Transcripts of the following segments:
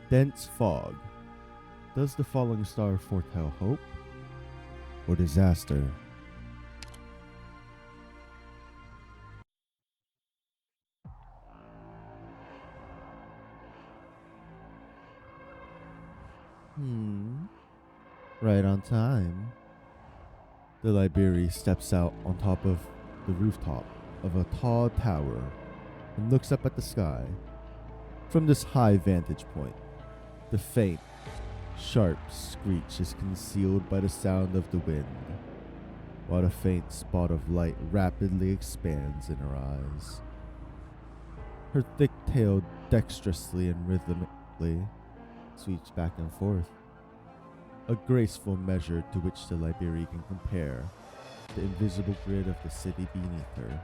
Dense fog. Does the falling star foretell hope or disaster? Right on time. The library steps out on top of the rooftop of a tall tower and looks up at the sky. From this high vantage point, the faint, sharp screech is concealed by the sound of the wind, while a faint spot of light rapidly expands in her eyes. Her thick tail dexterously and rhythmically sweeps back and forth, a graceful measure to which the library can compare the invisible grid of the city beneath her.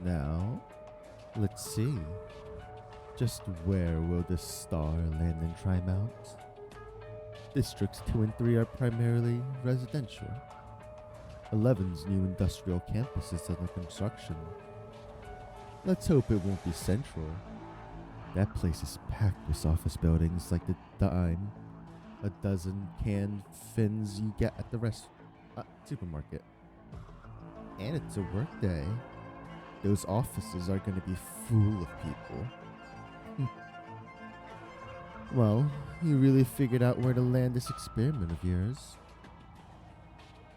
Now, let's see. Just where will this star land in Trimount? Districts 2 and 3 are primarily residential. 11's new industrial campus is under construction. Let's hope it won't be central. That place is packed with office buildings like the dime a dozen canned fins you get at the supermarket. And it's a work day. Those offices are going to be full of people. Well, you really figured out where to land this experiment of yours.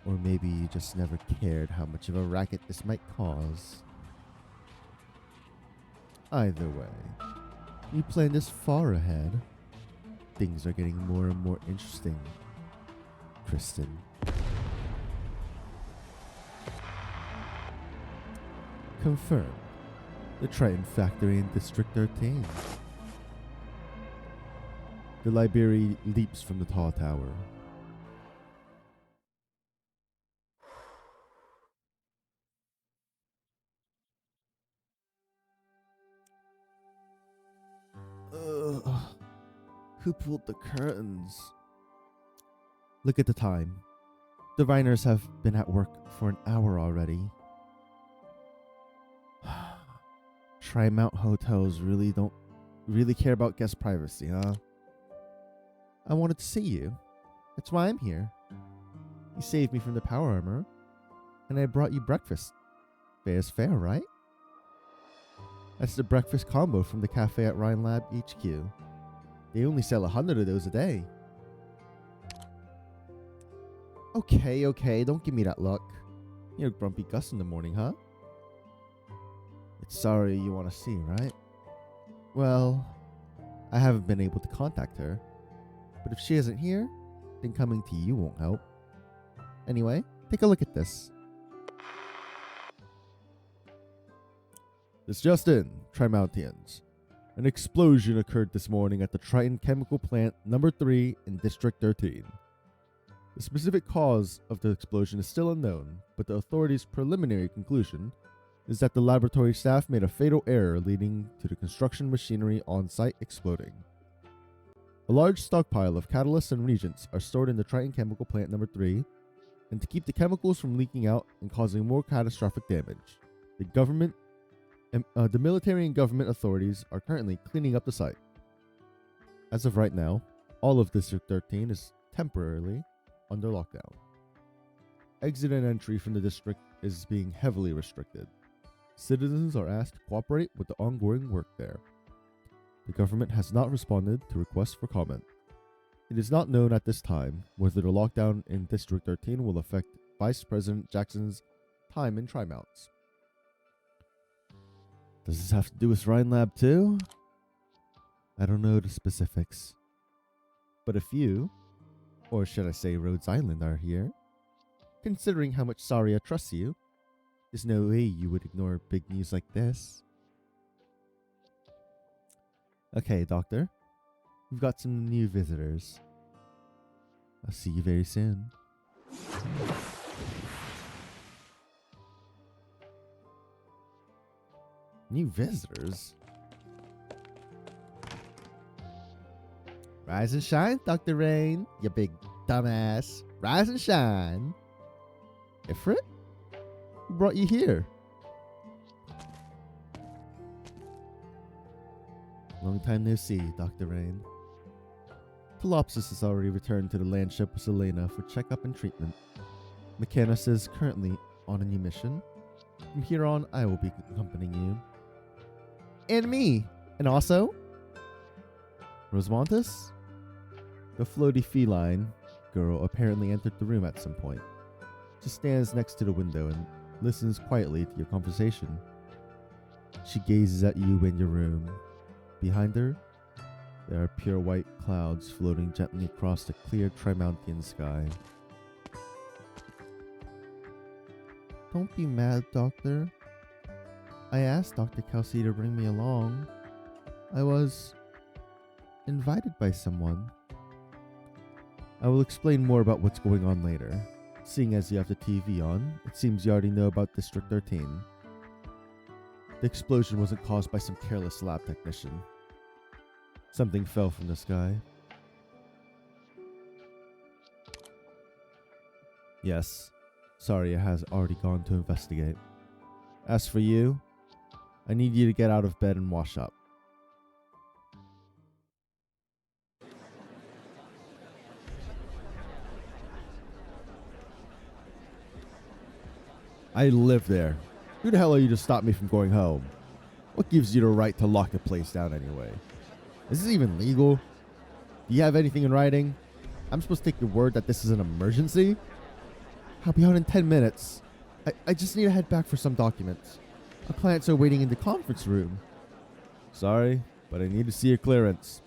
Or maybe you just never cared how much of a racket this might cause. Either way, you planned this far ahead. Things are getting more and more interesting, Kristen. Confirmed. The Triton factory in District 13. The library leaps from the tall tower. Who pulled the curtains? Look at the time. Diviners have been at work for an hour already. Trimount hotels don't really care about guest privacy, huh? I wanted to see you. That's why I'm here. You saved me from the power armor, and I brought you breakfast. Fair's fair, right? That's the breakfast combo from the cafe at Rhine Lab HQ. They only sell 100 of those a day. Okay, don't give me that look. You're grumpy Gus in the morning, huh? It's sorry you want to see, right? Well, I haven't been able to contact her. But if she isn't here, then coming to you won't help. Anyway, take a look at this. This just in, Trimountians. An explosion occurred this morning at the Triton Chemical Plant number 3 in District 13. The specific cause of the explosion is still unknown, but the authorities' preliminary conclusion is that the laboratory staff made a fatal error leading to the construction machinery on site exploding. A large stockpile of catalysts and reagents are stored in the Triton Chemical Plant number 3, and to keep the chemicals from leaking out and causing more catastrophic damage, the military and government authorities are currently cleaning up the site. As of right now, all of District 13 is temporarily under lockdown. Exit and entry from the district is being heavily restricted. Citizens are asked to cooperate with the ongoing work there. The government has not responded to requests for comment. It is not known at this time whether the lockdown in District 13 will affect Vice President Jackson's time in Trimounts. Does this have to do with Rhine Lab too? I don't know the specifics. But if you, or should I say Rhodes Island, are here, considering how much Saria trusts you, there's no way you would ignore big news like this. Okay, Doctor. We've got some new visitors. I'll see you very soon. New visitors? Rise and shine, Dr. Rain, you big dumbass. Rise and shine. Ifrit? Who brought you here? Long time no see, Dr. Rain. Colossus has already returned to the landship with Selena for checkup and treatment. Mechanus is currently on a new mission. From here on, I will be accompanying you. And me! And also... Rosmontis? The floaty feline girl apparently entered the room at some point. She stands next to the window and listens quietly to your conversation. She gazes at you in your room. Behind her, there are pure white clouds floating gently across the clear Trimontian sky. Don't be mad, Doctor. I asked Dr. Kelsey to bring me along. I was invited by someone. I will explain more about what's going on later. Seeing as you have the TV on, it seems you already know about District 13. The explosion wasn't caused by some careless lab technician. Something fell from the sky. Yes, Saria has already gone to investigate. As for you, I need you to get out of bed and wash up. I live there. Who the hell are you to stop me from going home? What gives you the right to lock the place down anyway? Is this even legal? Do you have anything in writing? I'm supposed to take your word that this is an emergency? I'll be out in 10 minutes. I just need to head back for some documents. Our clients are waiting in the conference room. Sorry, but I need to see your clearance.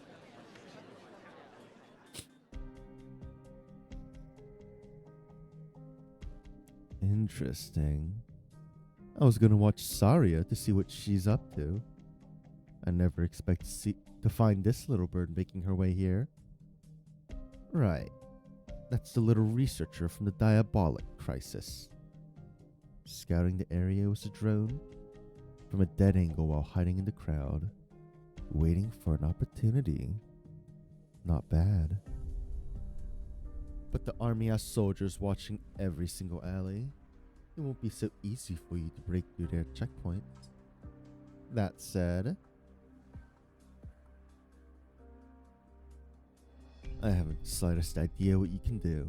Interesting. I was gonna watch Saria to see what she's up to. I never expect to find this little bird making her way here. Right. That's the little researcher from the Diabolic Crisis. Scouting the area with a drone from a dead angle while hiding in the crowd, waiting for an opportunity. Not bad. But the army has soldiers watching every single alley. It won't be so easy for you to break through their checkpoints. That said, I haven't the slightest idea what you can do,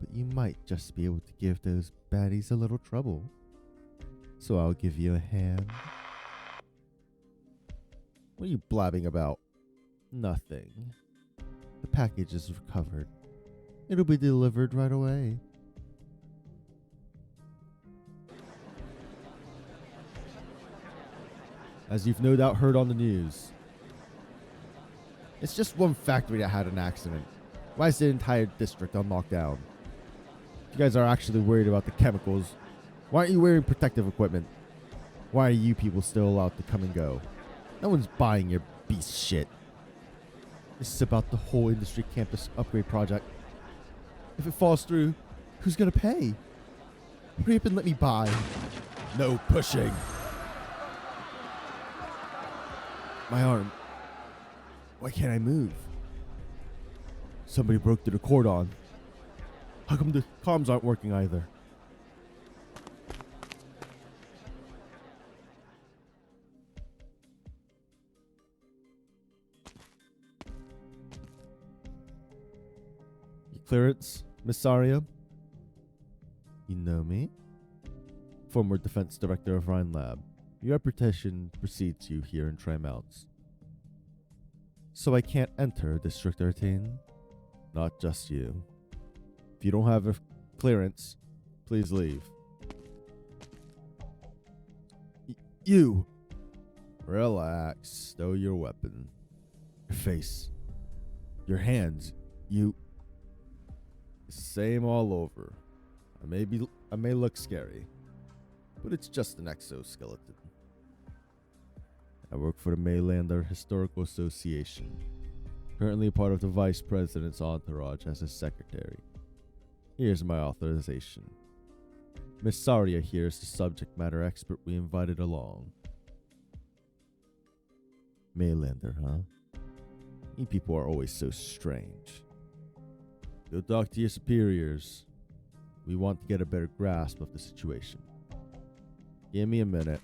but you might just be able to give those baddies a little trouble. So I'll give you a hand. What are you blabbing about? Nothing. The package is recovered. It'll be delivered right away. As you've no doubt heard on the news, it's just one factory that had an accident. Why is the entire district on lockdown? If you guys are actually worried about the chemicals, why aren't you wearing protective equipment? Why are you people still allowed to come and go? No one's buying your beast shit. This is about the whole industry campus upgrade project. If it falls through, who's gonna pay? Hurry up and let me buy. No pushing. My arm. Why can't I move? Somebody broke through the cordon. How come the comms aren't working either? Your clearance, Miss Saria? You know me? Former defense director of Rhine Lab. Your reputation precedes you here in Tri-Mounts. So I can't enter District 13? Not just you. If you don't have a clearance, please leave. You! Relax. Stow your weapon. Your face. Your hands. You... Same all over. I may look scary, but it's just an exoskeleton. I work for the Maylander Historical Association, currently part of the Vice President's entourage as his secretary. Here's my authorization. Miss Saria here is the subject matter expert we invited along. Maylander, huh? You people are always so strange. Go talk to your superiors. We want to get a better grasp of the situation. Give me a minute.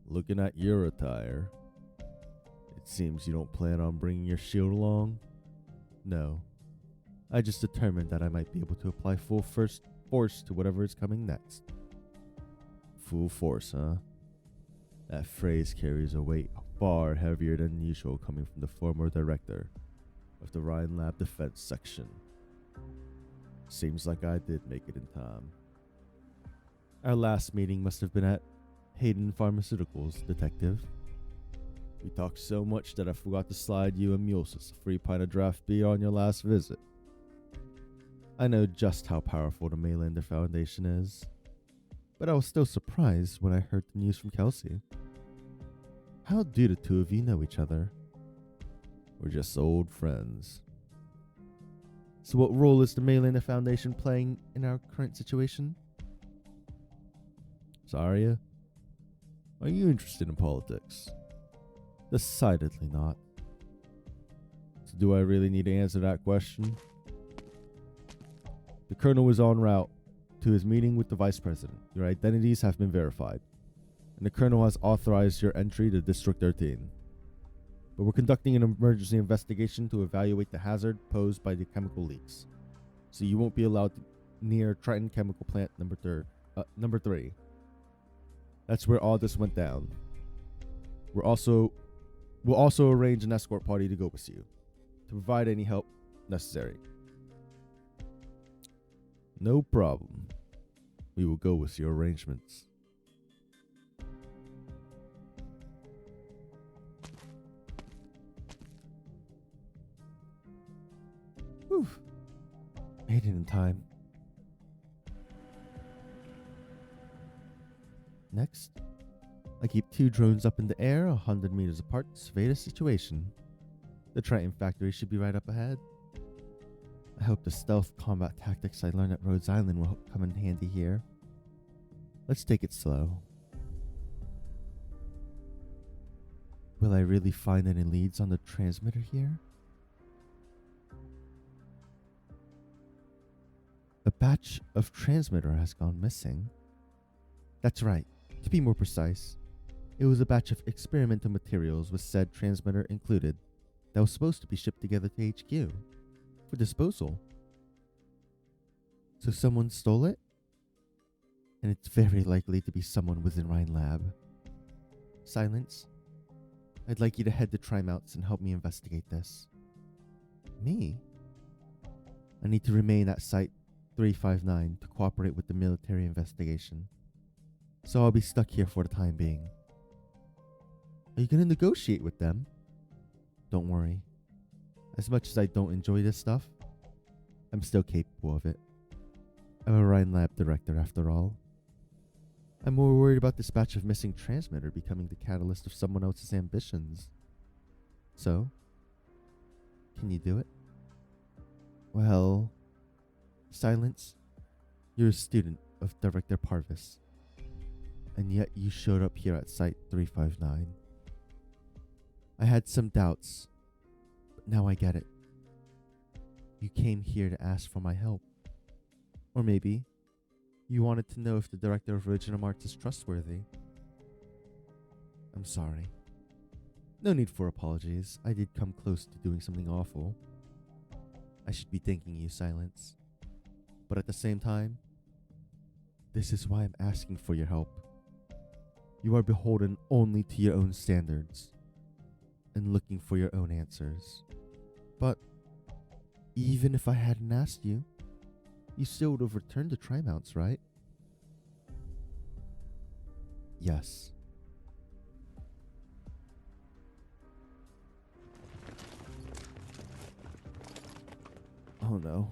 Looking at your attire, it It seems you don't plan on bringing your shield along. No. I just determined that I might be able to apply full first force to whatever is coming next. Full force, huh? That phrase carries a weight far heavier than usual coming from the former director of the Rhine Lab Defense Section. Seems like I did make it in time. Our last meeting must have been at Hayden Pharmaceuticals, Detective. We talked so much that I forgot to slide you and Mulesis a free pint of draft beer on your last visit. I know just how powerful the Maylander Foundation is, but I was still surprised when I heard the news from Kelsey. How do the two of you know each other? We're just old friends. So what role is the Maylander Foundation playing in our current situation? Zarya, are you interested in politics? Decidedly not. So do I really need to answer that question? The Colonel is en route to his meeting with the Vice President. Your identities have been verified, and the Colonel has authorized your entry to District 13. But we're conducting an emergency investigation to evaluate the hazard posed by the chemical leaks, so you won't be allowed near Triton Chemical Plant number 3. That's where all this went down. We'll also arrange an escort party to go with you, to provide any help necessary. No problem. We will go with your arrangements. Whew. Made it in time. Next, I keep 2 drones up in the air 100 meters apart to survey the situation. The Triton factory should be right up ahead. I hope the stealth combat tactics I learned at Rhodes Island will come in handy here. Let's take it slow. Will I really find any leads on the transmitter here? A batch of transmitter has gone missing. That's right. To be more precise, it was a batch of experimental materials with said transmitter included that was supposed to be shipped together to HQ for disposal. So someone stole it? And it's very likely to be someone within Rhine Lab. Silence. I'd like you to head to Trimouts and help me investigate this. Me? I need to remain at Site 359 to cooperate with the military investigation. So I'll be stuck here for the time being. Are you going to negotiate with them? Don't worry. As much as I don't enjoy this stuff, I'm still capable of it. I'm a Rhine Lab director after all. I'm more worried about this batch of missing transmitter becoming the catalyst of someone else's ambitions. So, can you do it? Well, Silence, you're a student of Director Parvis, and yet you showed up here at Site 359. I had some doubts, but now I get it. You came here to ask for my help. Or maybe you wanted to know if the director of Original Arts is trustworthy. I'm sorry. No need for apologies. I did come close to doing something awful. I should be thanking you, Silence. But at the same time, this is why I'm asking for your help. You are beholden only to your own standards and looking for your own answers. But even if I hadn't asked you, you still would have returned to Trimouts, right? Yes. Oh no.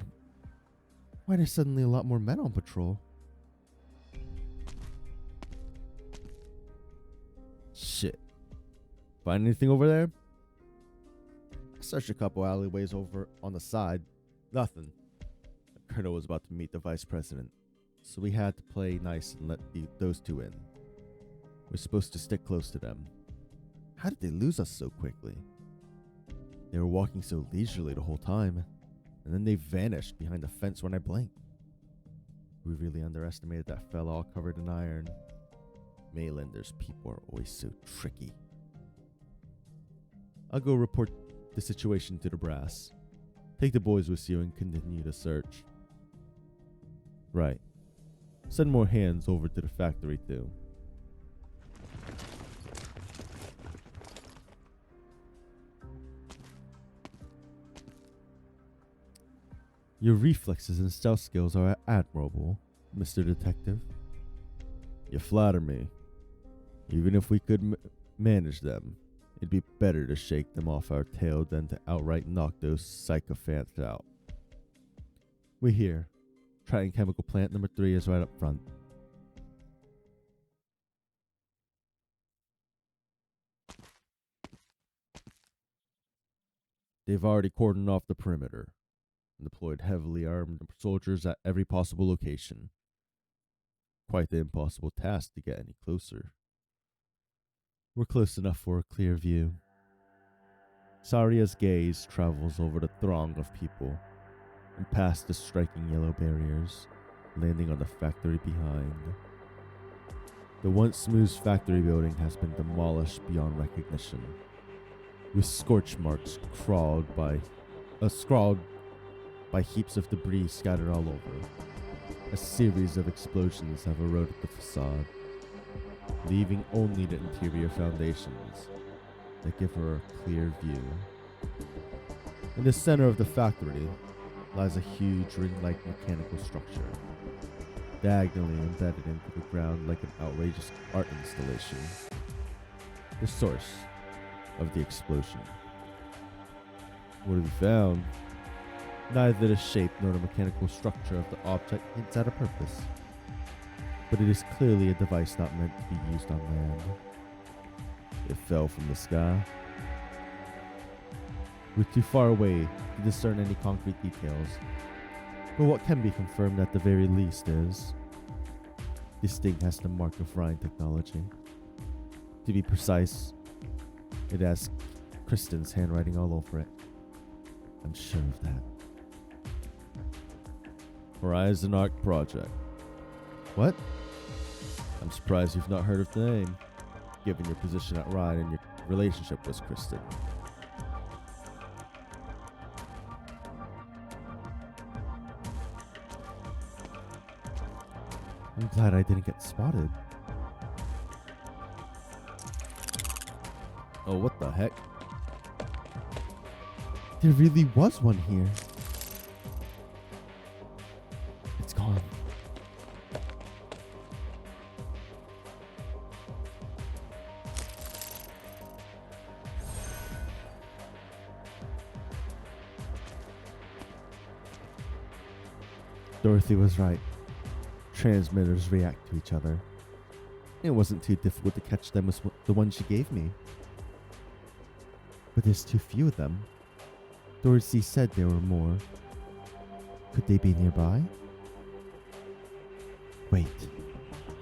Why are there suddenly a lot more men on patrol? Shit. Find anything over there? I searched a couple alleyways over on the side. Nothing. The colonel was about to meet the vice president, so we had to play nice and let those two in. We're supposed to stick close to them. How did they lose us so quickly? They were walking so leisurely the whole time, and then they vanished behind a fence when I blinked. We really underestimated that fella all covered in iron. Maylander's people are always so tricky. I'll go report the situation to the brass. Take the boys with you and continue the search. Right. Send more hands over to the factory too. Your reflexes and stealth skills are admirable, Mr. Detective. You flatter me. Even if we could manage them, it'd be better to shake them off our tail than to outright knock those sycophants out. We're here. Triton Chemical Plant number 3 is right up front. They've already cordoned off the perimeter and deployed heavily armed soldiers at every possible location. Quite the impossible task to get any closer. We're close enough for a clear view. Saria's gaze travels over the throng of people and past the striking yellow barriers, landing on the factory behind. The once smooth factory building has been demolished beyond recognition, with scorch marks scrawled by heaps of debris scattered all over. A series of explosions have eroded the facade, leaving only the interior foundations that give her a clear view. In the center of the factory lies a huge ring-like mechanical structure, diagonally embedded into the ground like an outrageous art installation. The source of the explosion. What have you found? Neither the shape nor the mechanical structure of the object hints at a purpose, but it is clearly a device not meant to be used on land. It fell from the sky. We're too far away to discern any concrete details, but what can be confirmed at the very least is this thing has the mark of Rhine technology. To be precise, it has Kristen's handwriting all over it. I'm sure of that. Horizon Arc Project. What? I'm surprised you've not heard of the name, given your position at Rhine and your relationship with Kristen. I'm glad I didn't get spotted. Oh, what the heck? There really was one here. It's gone. Dorothy was right. Transmitters react to each other. It wasn't too difficult to catch them as the one she gave me. But there's too few of them. Dorothy said there were more. Could they be nearby? Wait,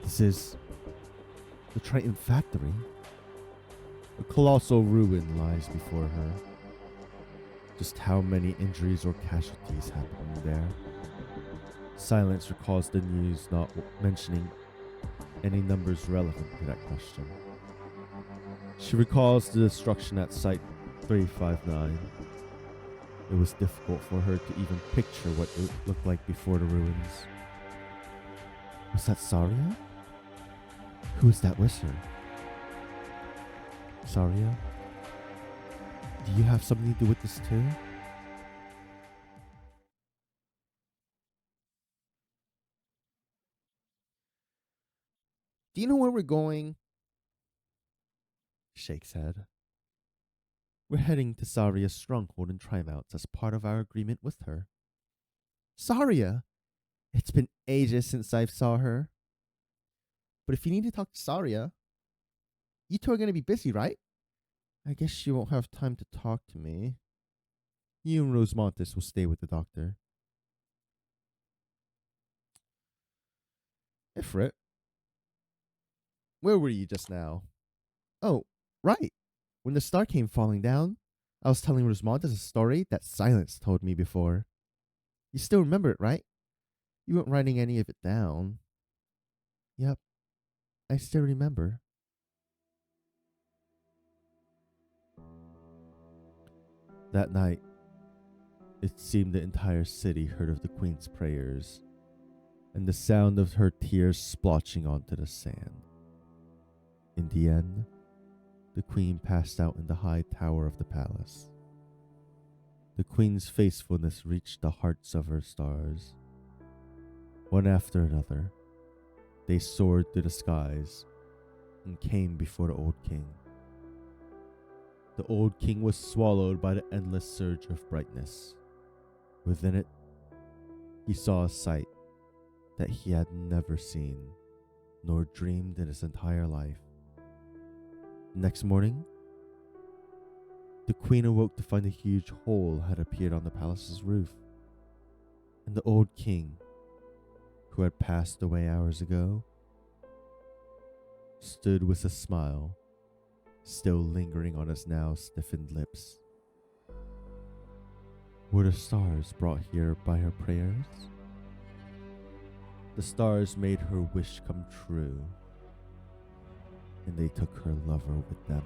this is the Triton factory. A colossal ruin lies before her. Just how many injuries or casualties happened there? Silence recalls the news not mentioning any numbers relevant to that question. She recalls the destruction at Site 359. It was difficult for her to even picture what it looked like before the ruins. Was that Saria? Who is that with her? Saria? Do you have something to do with this too? Do you know where we're going? Shakes head. We're heading to Saria's stronghold in Trimount as part of our agreement with her. Saria! It's been ages since I saw her. But if you need to talk to Saria, you two are going to be busy, right? I guess she won't have time to talk to me. You and Rosemontis will stay with the doctor. Ifrit, where were you just now? Oh, right. When the star came falling down, I was telling Rosemontis a story that Silence told me before. You still remember it, right? You weren't writing any of it down. Yep, I still remember. That night, it seemed the entire city heard of the queen's prayers and the sound of her tears splotching onto the sand. In the end, the queen passed out in the high tower of the palace. The queen's faithfulness reached the hearts of her stars. One after another, they soared through the skies and came before the old king. The old king was swallowed by the endless surge of brightness. Within it, he saw a sight that he had never seen nor dreamed in his entire life. Next morning, the queen awoke to find a huge hole had appeared on the palace's roof, and the old king, who had passed away hours ago, stood with a smile still lingering on his now stiffened lips. Were the stars brought here by her prayers? The stars made her wish come true, and they took her lover with them.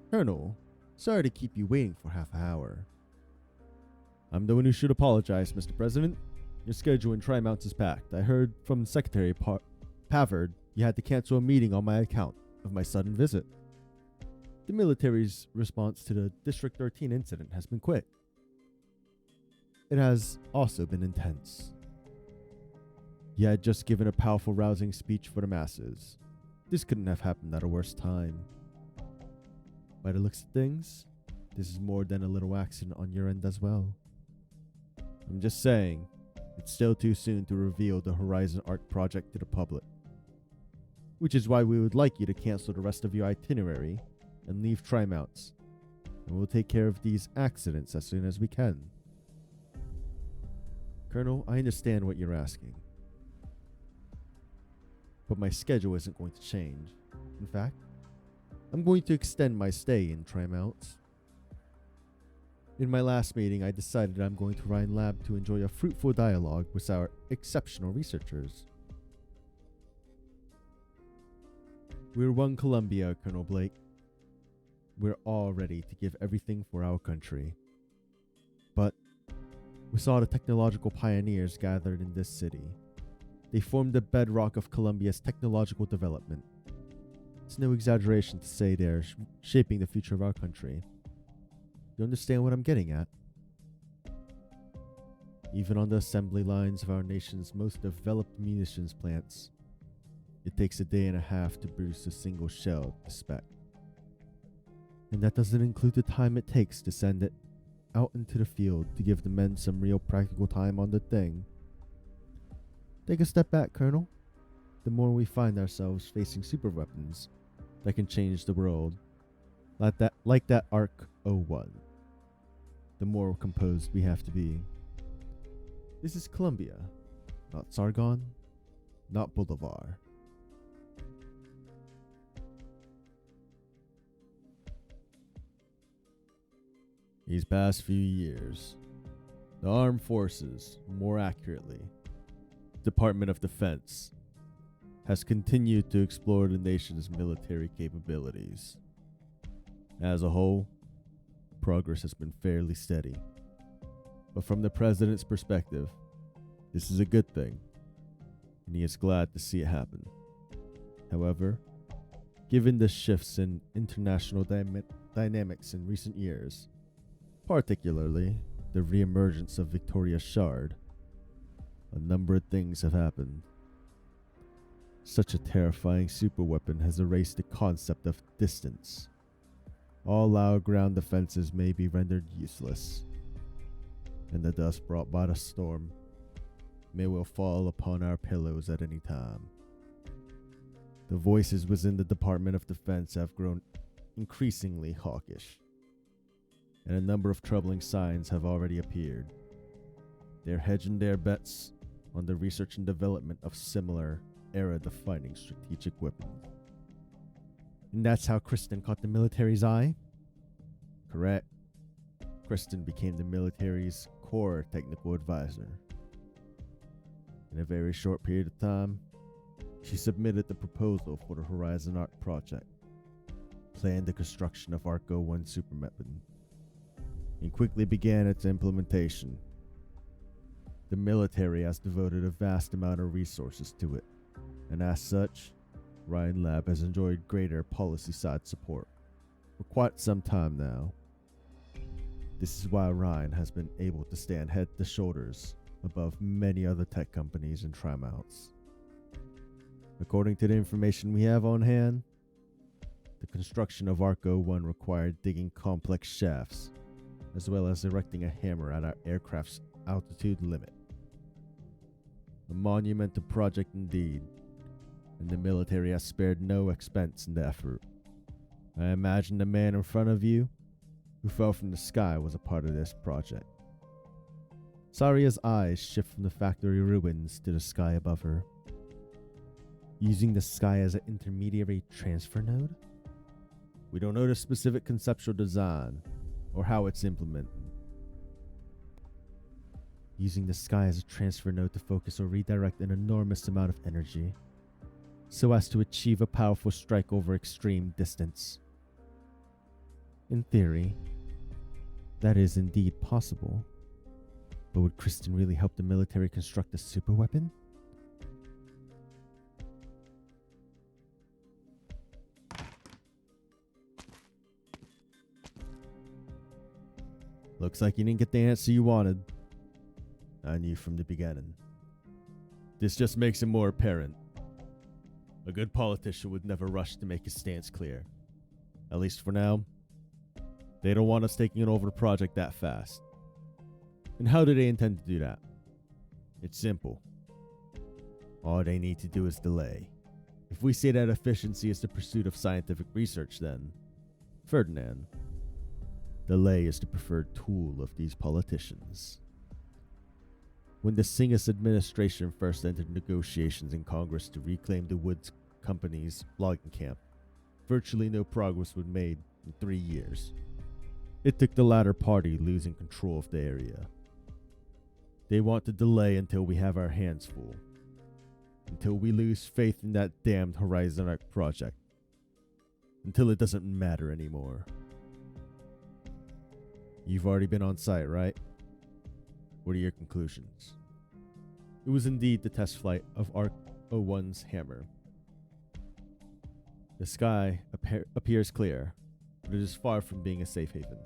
Colonel, sorry to keep you waiting for half an hour. I'm the one who should apologize, Mr. President. Your schedule in Tri-Mounts is packed. I heard from Secretary Pavard you had to cancel a meeting on my account of my sudden visit. The military's response to the District 13 incident has been quick. It has also been intense. You had just given a powerful, rousing speech for the masses. This couldn't have happened at a worse time. By the looks of things, this is more than a little accident on your end as well. I'm just saying, it's still too soon to reveal the Horizon Arc project to the public. Which is why we would like you to cancel the rest of your itinerary and leave Tri-Mounts, and we'll take care of these accidents as soon as we can. Colonel, I understand what you're asking, but my schedule isn't going to change. In fact, I'm going to extend my stay in Tri-Mounts. In my last meeting, I decided I'm going to Rhine Lab to enjoy a fruitful dialogue with our exceptional researchers. We're one Columbia, Colonel Blake. We're all ready to give everything for our country. But we saw the technological pioneers gathered in this city. They formed the bedrock of Columbia's technological development. It's no exaggeration to say they're shaping the future of our country. You understand what I'm getting at? Even on the assembly lines of our nation's most developed munitions plants, it takes a day and a half to produce a single shell to spec. And that doesn't include the time it takes to send it out into the field to give the men some real practical time on the thing. Take a step back, Colonel. The more we find ourselves facing super weapons that can change the world, like that Ark-01, the more composed we have to be. This is Columbia, not Sargon, not Bolivar. These past few years, the armed forces, more accurately, Department of Defense, has continued to explore the nation's military capabilities. As a whole, progress has been fairly steady. But from the President's perspective, this is a good thing, and he is glad to see it happen. However, given the shifts in international dynamics in recent years, particularly the reemergence of Victoria's Shard, a number of things have happened. Such a terrifying superweapon has erased the concept of distance. All our ground defenses may be rendered useless, and the dust brought by the storm may well fall upon our pillows at any time. The voices within the Department of Defense have grown increasingly hawkish, and a number of troubling signs have already appeared. They're hedging their bets on the research and development of similar era-defining strategic weapons. And that's how Kristen caught the military's eye? Correct. Kristen became the military's core technical advisor. In a very short period of time, she submitted the proposal for the Horizon Arc project, planned the construction of Arc-01 superweapon, and quickly began its implementation. The military has devoted a vast amount of resources to it, and as such, Ryan Lab has enjoyed greater policy side support for quite some time now. This is why Ryan has been able to stand head to shoulders above many other tech companies and tri-mounts. According to the information we have on hand, the construction of Arc-01 required digging complex shafts, as well as erecting a hammer at our aircraft's altitude limit. A monumental project indeed, and the military has spared no expense in the effort. I imagine the man in front of you, who fell from the sky, was a part of this project. Saria's eyes shift from the factory ruins to the sky above her. Using the sky as an intermediary transfer node? We don't know the specific conceptual design or how it's implemented. Using the sky as a transfer node to focus or redirect an enormous amount of energy, so as to achieve a powerful strike over extreme distance. In theory, that is indeed possible, but would Kristen really help the military construct a superweapon? Looks like you didn't get the answer you wanted. I knew from the beginning. This just makes it more apparent. A good politician would never rush to make his stance clear. At least for now. They don't want us taking over the project that fast. And how do they intend to do that? It's simple. All they need to do is delay. If we say that efficiency is the pursuit of scientific research, then, Ferdinand, delay is the preferred tool of these politicians. When the Singhis administration first entered negotiations in Congress to reclaim the Woods Company's logging camp, virtually no progress was made in 3 years. It took the latter party losing control of the area. They want to delay until we have our hands full, until we lose faith in that damned Horizon Arc project, until it doesn't matter anymore. You've already been on site, right? What are your conclusions? It was indeed the test flight of Arc-01's hammer. The sky appears clear, but it is far from being a safe haven.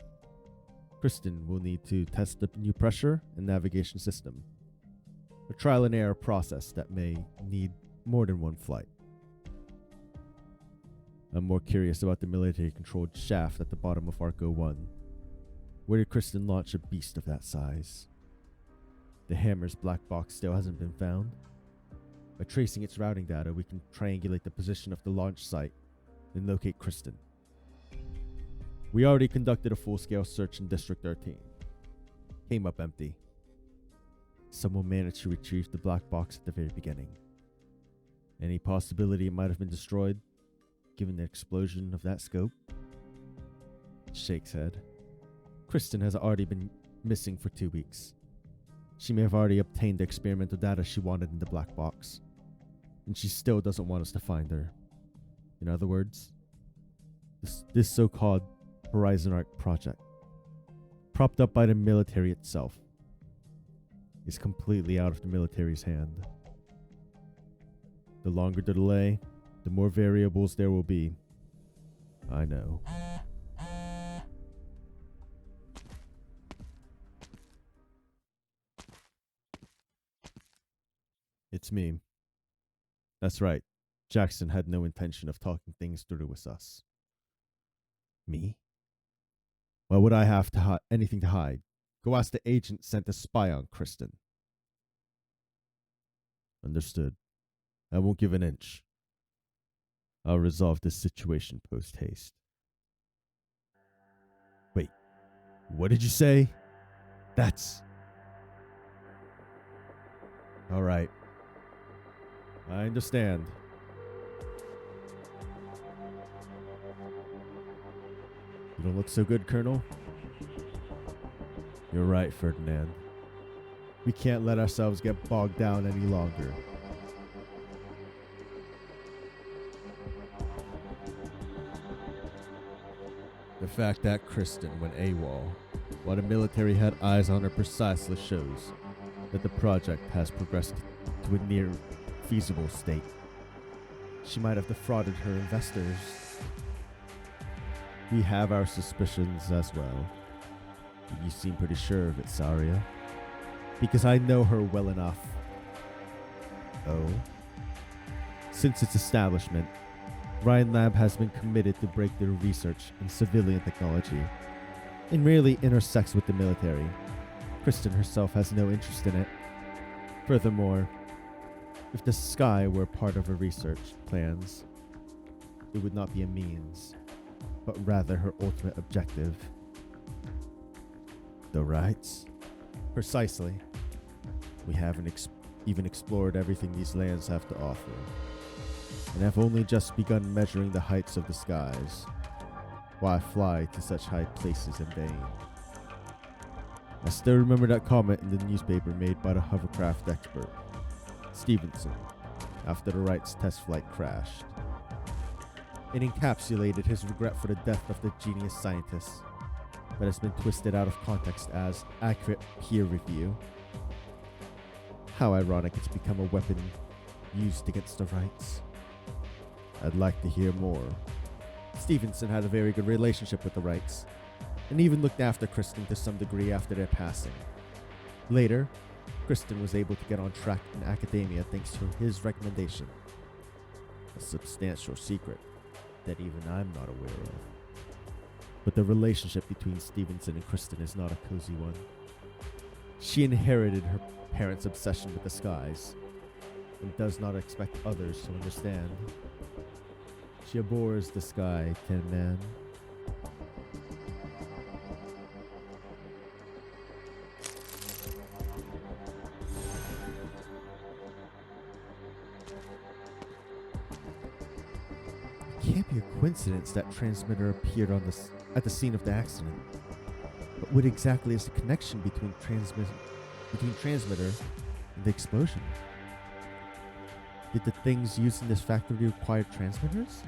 Kristen will need to test the new pressure and navigation system, a trial and error process that may need more than one flight. I'm more curious about the military-controlled shaft at the bottom of Arc-01. Where did Kristen launch a beast of that size? The hammer's black box still hasn't been found. By tracing its routing data, we can triangulate the position of the launch site and locate Kristen. We already conducted a full-scale search in District 13. Came up empty. Someone managed to retrieve the black box at the very beginning. Any possibility it might have been destroyed, given the explosion of that scope? Shakes head. Kristen has already been missing for 2 weeks. She may have already obtained the experimental data she wanted in the black box, and she still doesn't want us to find her. In other words, this so-called Horizon Arc project, propped up by the military itself, is completely out of the military's hand. The longer the delay, the more variables there will be. I know. It's me. That's right. Jackson had no intention of talking things through with us. Me? Why would I have to anything to hide? Go ask the agent sent to spy on Kristen. Understood. I won't give an inch. I'll resolve this situation post-haste. Wait, what did you say? That's... All right. I understand. You don't look so good, Colonel. You're right, Ferdinand. We can't let ourselves get bogged down any longer. The fact that Kristen went AWOL while the military had eyes on her precisely shows that the project has progressed to a near feasible state. She might have defrauded her investors. We have our suspicions as well. You seem pretty sure of it, Saria. Because I know her well enough. Oh? Since its establishment, Ryan Lab has been committed to breakthrough research in civilian technology and rarely intersects with the military. Kristen herself has no interest in it. Furthermore, if the sky were part of her research plans, it would not be a means, but rather her ultimate objective. The rights? Precisely. We haven't even explored everything these lands have to offer, and have only just begun measuring the heights of the skies. Why fly to such high places in vain? I still remember that comment in the newspaper made by the hovercraft expert, Stevenson, after the Wright's test flight crashed. It encapsulated his regret for the death of the genius scientist, but has been twisted out of context as accurate peer review. How ironic it's become a weapon used against the Wrights. I'd like to hear more. Stevenson had a very good relationship with the Wrights, and even looked after Kristen to some degree after their passing. Later, Kristen was able to get on track in academia thanks to his recommendation. A substantial secret that even I'm not aware of. But the relationship between Stevenson and Kristen is not a cozy one. She inherited her parents' obsession with the skies, and does not expect others to understand. She abhors the sky, Tin Man. It can't be a coincidence that transmitter appeared on at the scene of the accident. But what exactly is the connection between transmitter and the explosion? Did the things used in this factory require transmitters?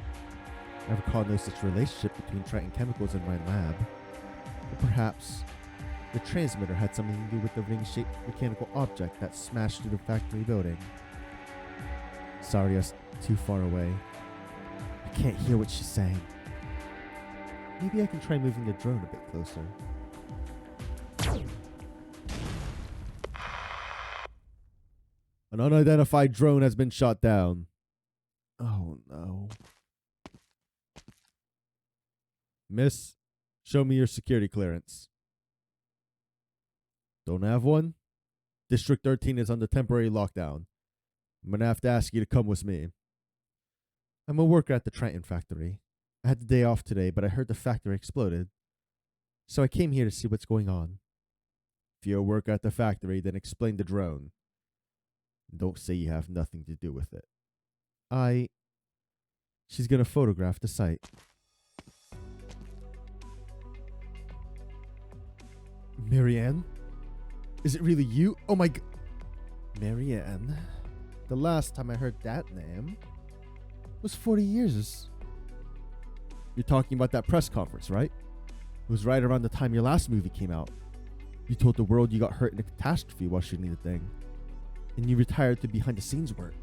I recall no such relationship between Triton Chemicals and Ryan Lab. Or perhaps the transmitter had something to do with the ring-shaped mechanical object that smashed through the factory building. Saria's too far away. I can't hear what she's saying. Maybe I can try moving the drone a bit closer. An unidentified drone has been shot down. Oh no. Miss, show me your security clearance. Don't have one? District 13 is under temporary lockdown. I'm gonna have to ask you to come with me. I'm a worker at the Triton factory. I had the day off today, but I heard the factory exploded. So I came here to see what's going on. If you're a worker at the factory, then explain the drone. Don't say you have nothing to do with it. She's gonna photograph the site. Marianne? Is it really you? Oh my god. Marianne. The last time I heard that name was 40 years. You're talking about that press conference, right? It was right around the time your last movie came out. You told the world you got hurt in a catastrophe while shooting the thing, and you retired to behind the scenes work.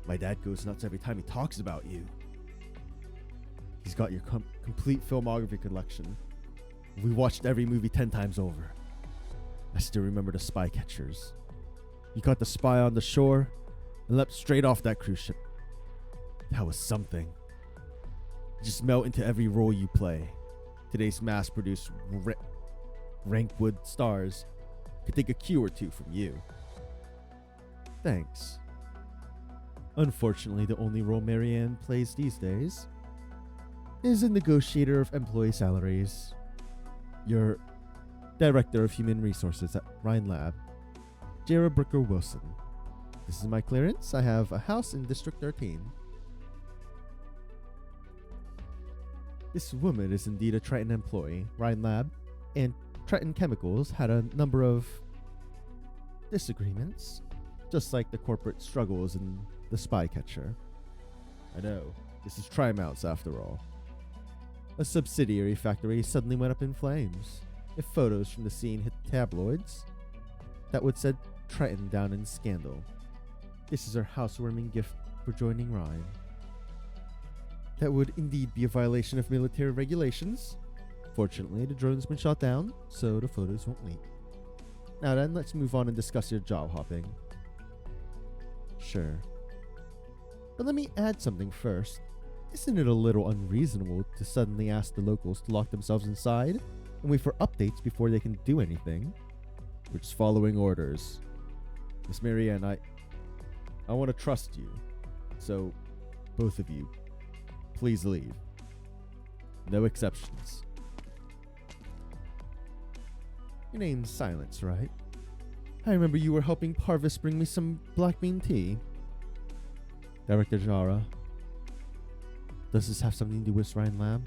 My dad goes nuts every time he talks about you. He's got your complete filmography collection. We watched every movie 10 times over. I still remember the spy catchers. You caught the spy on the shore and leapt straight off that cruise ship. That was something. You just melt into every role you play. Today's mass-produced Rankwood stars could take a cue or two from you. Thanks. Unfortunately, the only role Marianne plays these days is a negotiator of employee salaries. Your Director of Human Resources at Ryan Lab, Jara Brooker Wilson. This is my clearance. I have a house in District 13. This woman is indeed a Triton employee. Ryan Lab and Triton Chemicals had a number of disagreements, just like the corporate struggles in the spy catcher. I know, this is Trimonts after all. A subsidiary factory suddenly went up in flames. If photos from the scene hit the tabloids, that would set Triton down in scandal. This is our housewarming gift for joining Ryan. That would indeed be a violation of military regulations. Fortunately, the drone's been shot down, so the photos won't leak. Now then, let's move on and discuss your job hopping. Sure. But let me add something first. Isn't it a little unreasonable to suddenly ask the locals to lock themselves inside and wait for updates before they can do anything? We're just following orders. Miss Marianne, I want to trust you. So, both of you, please leave. No exceptions. Your name's Silence, right? I remember you were helping Parvis bring me some black bean tea. Director Jara, does this have something to do with Ryan Lamb?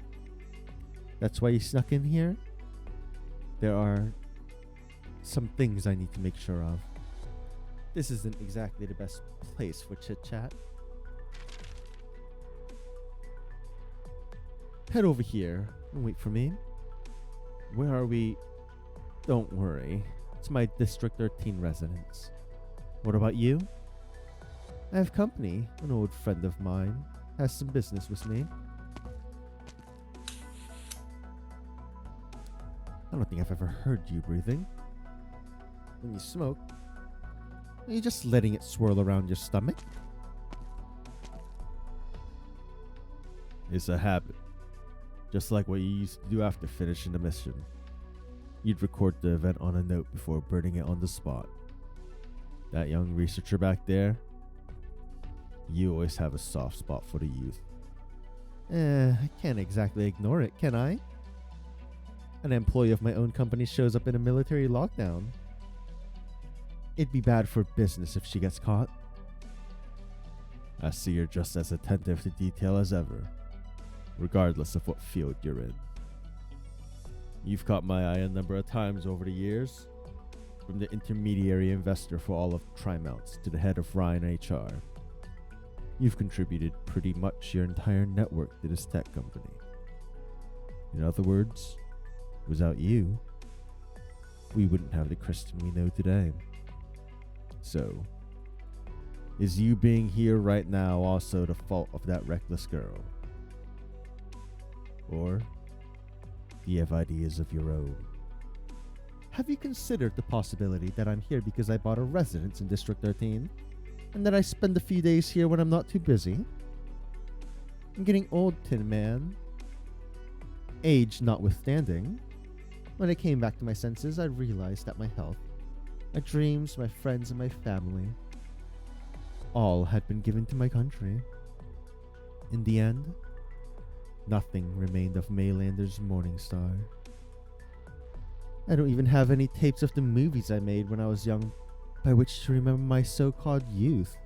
That's why you snuck in here? There are some things I need to make sure of. This isn't exactly the best place for chit-chat. Head over here and wait for me. Where are we? Don't worry. It's my District 13 residence. What about you? I have company. An old friend of mine has some business with me. I don't think I've ever heard you breathing. When you smoke, are you just letting it swirl around your stomach? It's a habit. Just like what you used to do after finishing the mission. You'd record the event on a note before burning it on the spot. That young researcher back there, you always have a soft spot for the youth. I can't exactly ignore it, can I? An employee of my own company shows up in a military lockdown. It'd be bad for business if she gets caught. I see you're just as attentive to detail as ever, regardless of what field you're in. You've caught my eye a number of times over the years, from the intermediary investor for all of Trimonts to the head of Ryan HR. You've contributed pretty much your entire network to this tech company. In other words, without you, we wouldn't have the Kristen we know today. So, is you being here right now also the fault of that reckless girl? Or do you have ideas of your own? Have you considered the possibility that I'm here because I bought a residence in District 13 and that I spend a few days here when I'm not too busy? I'm getting old, Tin Man. Age notwithstanding, when I came back to my senses, I realized that my health, my dreams, my friends, and my family all had been given to my country. In the end, nothing remained of Maylander's Morning Star. I don't even have any tapes of the movies I made when I was young by which to remember my so-called youth.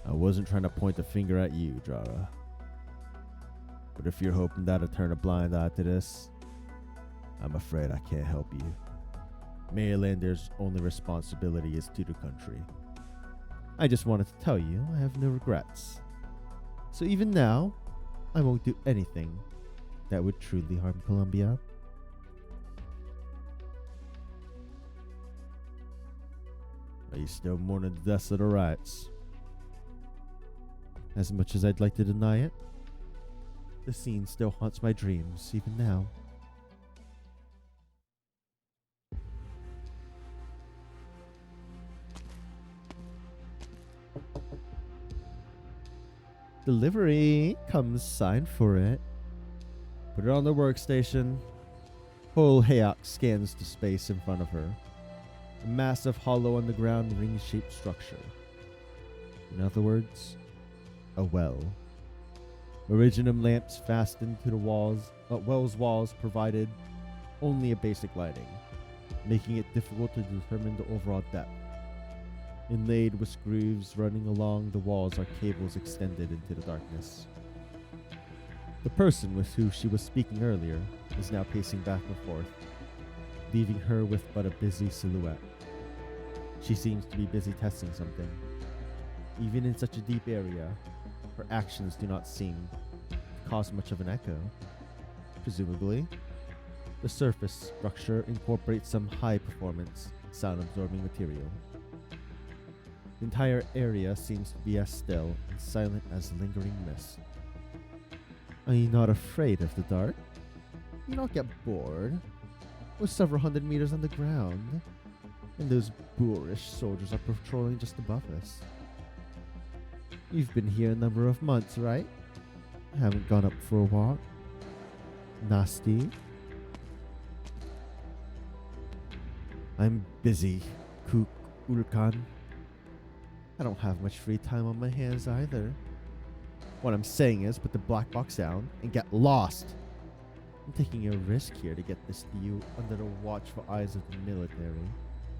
I wasn't trying to point a finger at you, Jara. But if you're hoping that'll turn a blind eye to this, I'm afraid I can't help you. Maylander's only responsibility is to the country. I just wanted to tell you I have no regrets. So even now, I won't do anything that would truly harm Columbia. Are you still mourning the deaths of the riots? As much as I'd like to deny it, the scene still haunts my dreams even now. Delivery comes, sign for it. Put it on the workstation. Whole Hayok scans the space in front of her. A massive hollow underground ring-shaped structure. In other words, a well. Originum lamps fastened to the walls. Well's walls provided only a basic lighting, making it difficult to determine the overall depth. Inlaid with grooves running along the walls are cables extended into the darkness. The person with whom she was speaking earlier is now pacing back and forth, leaving her with but a busy silhouette. She seems to be busy testing something. Even in such a deep area, her actions do not seem to cause much of an echo. Presumably, the surface structure incorporates some high-performance, sound-absorbing material. The entire area seems to be as still and silent as lingering mist. Are you not afraid of the dark? You not get bored? We're several hundred meters on the ground, and those boorish soldiers are patrolling just above us. You've been here a number of months, right? Haven't gone up for a walk? Nasty? I'm busy, Kuk Ulkan. I don't have much free time on my hands either. What I'm saying is, put the black box down and get lost. I'm taking a risk here to get this to you under the watchful eyes of the military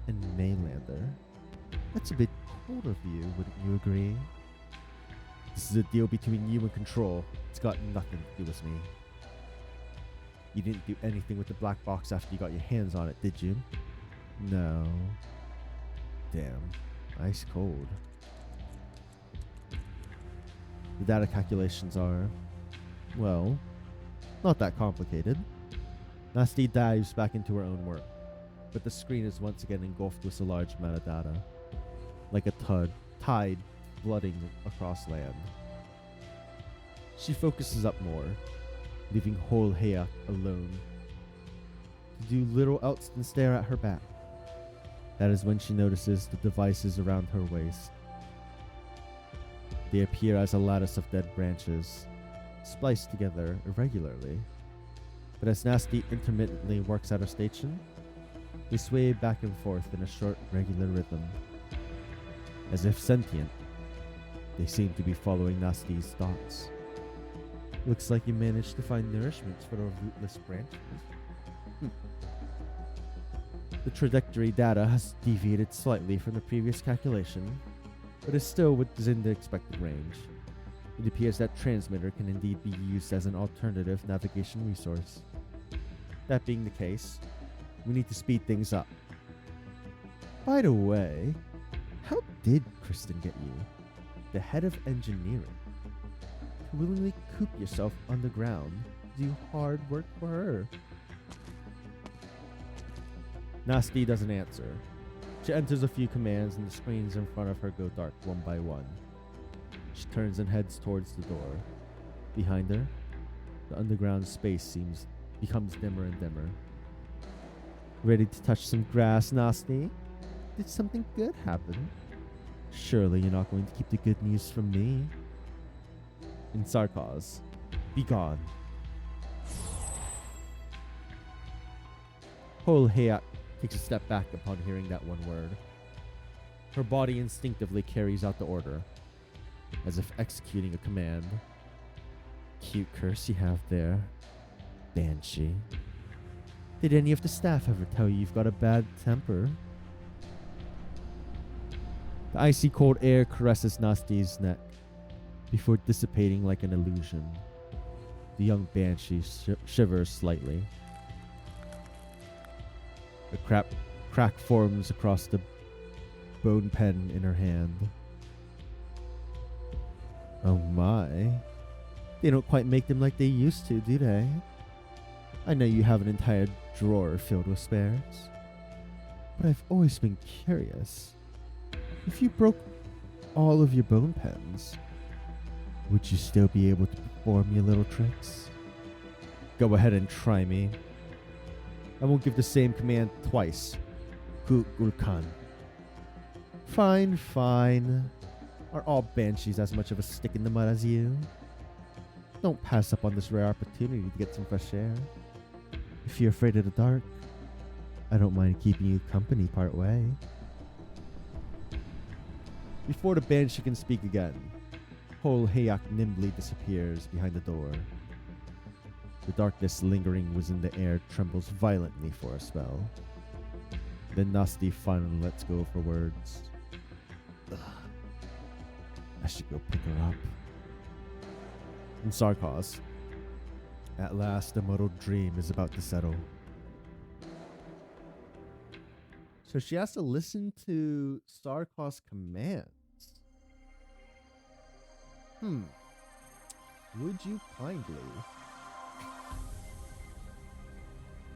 and mainlander. That's a bit cold of you, wouldn't you agree? This is a deal between you and Control. It's got nothing to do with me. You didn't do anything with the black box after you got your hands on it, did you? No. Damn. Ice cold. The data calculations are, well, not that complicated. Nasty dives back into her own work, but the screen is once again engulfed with a large amount of data, like a tide flooding across land. She focuses up more, leaving Hol Heak alone to do little else than stare at her back. That is when she notices the devices around her waist. They appear as a lattice of dead branches, spliced together irregularly. But as Nasty intermittently works at her station, they sway back and forth in a short, regular rhythm. As if sentient, they seem to be following Nasty's thoughts. Looks like you managed to find nourishment for the rootless branches. The trajectory data has deviated slightly from the previous calculation, but is still within the expected range. It appears that transmitter can indeed be used as an alternative navigation resource. That being the case, we need to speed things up. By the way, how did Kristen get you, the head of engineering, to willingly coop yourself underground to do hard work for her? Nasty doesn't answer. She enters a few commands and the screens in front of her go dark one by one. She turns and heads towards the door. Behind her, the underground space becomes dimmer and dimmer. Ready to touch some grass, Nasty? Did something good happen? Surely you're not going to keep the good news from me. In Sarkaz, be gone. Hol Heak takes a step back upon hearing that one word. Her body instinctively carries out the order, as if executing a command. Cute curse you have there, Banshee. Did any of the staff ever tell you you've got a bad temper? The icy cold air caresses Nasty's neck before dissipating like an illusion. The young Banshee shivers slightly. A crack forms across the bone pen in her hand. Oh my. They don't quite make them like they used to, do they? I know you have an entire drawer filled with spares, but I've always been curious. If you broke all of your bone pens, would you still be able to perform your little tricks? Go ahead and try me. I won't give the same command twice. Ulkan. Fine, fine. Are all banshees as much of a stick in the mud as you? Don't pass up on this rare opportunity to get some fresh air. If you're afraid of the dark, I don't mind keeping you company part way. Before the banshee can speak again, Hol Heak nimbly disappears behind the door. The darkness lingering within the air trembles violently for a spell. Then Nasty finally lets go for words. Ugh. I should go pick her up. In Sarkaz, At last, the muddled dream is about to settle. So she has to listen to Starkov's commands. Would you kindly